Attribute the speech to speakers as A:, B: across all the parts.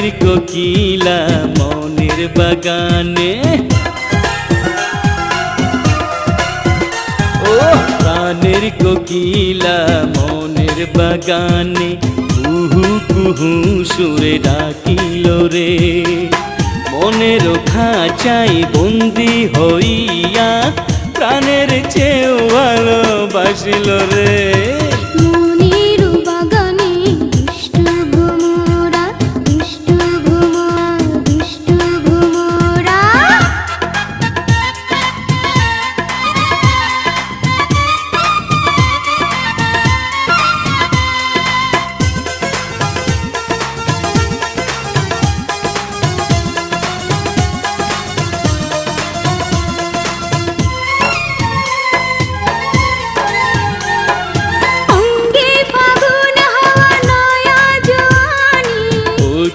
A: প্রাণের কোকিলা মনের বাগানে, ও প্রাণের কোকিলা মনের বাগানে কুহু কুহু সুরে ডাকিল রে। মনের খাঁচাই বন্দি হইয়া প্রাণের চেয়েও ভালোবাসিল রে।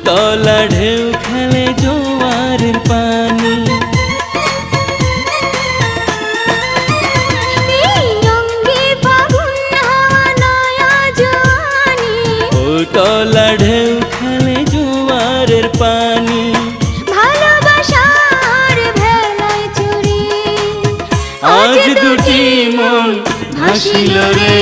A: তলা ঢেউ খেলে জোয়ারের পানি, ও তলা ঢেউ খেলে জোয়ারের পানি।
B: ভালোবাসার ভেলায় চুরি
A: আজ দুটি মন ভাসিল রে।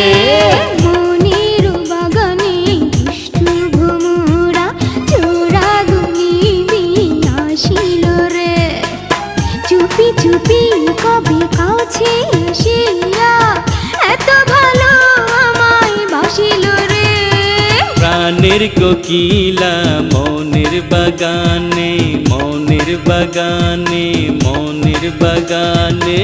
B: চুপি চুপি কবে কাছে আসিয়া এত ভালো আমায় বাসিল রে।
A: প্রাণের কোকিলা মনের বাগানে, মনের বাগানে, মনের বাগানে।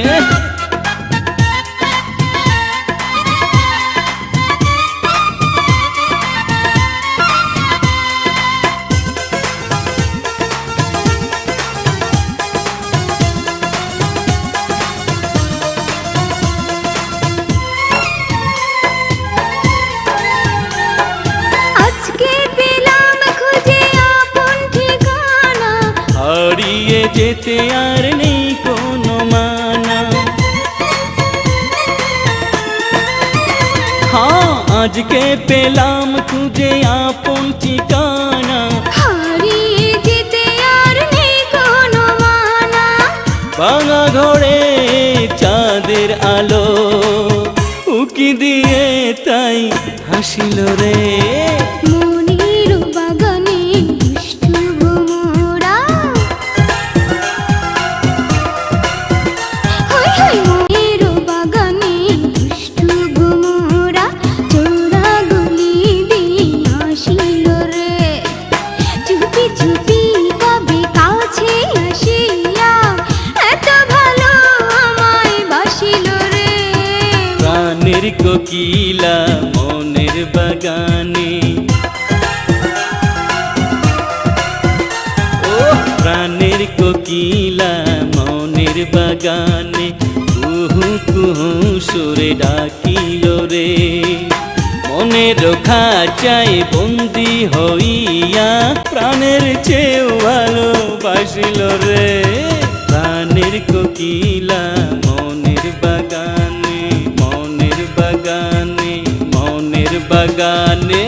A: হারিয়ে যেতে আর নেই কোনো মানা, হ্যাঁ আজকে পেলাম খুঁজে আপন ঠিকানা।
B: হারিয়ে যেতে আর নেই কোনো মানা,
A: ভাঙা ঘরে চাঁদের আলো উকি দিয়ে তাই হাসিল রে। প্রাণের কোকিলা মনের বাগানে, ও প্রাণের কোকিলা মনের বাগানে কুহু কুহু সুরে ডাকিল রে। মনের খাঁচায় বন্দি হইয়া প্রাণের চেয়েও ভালোবাসিল রে। প্রাণের কোকিলা মনের বাগানে, মনের বাগানে, মনের বাগানে।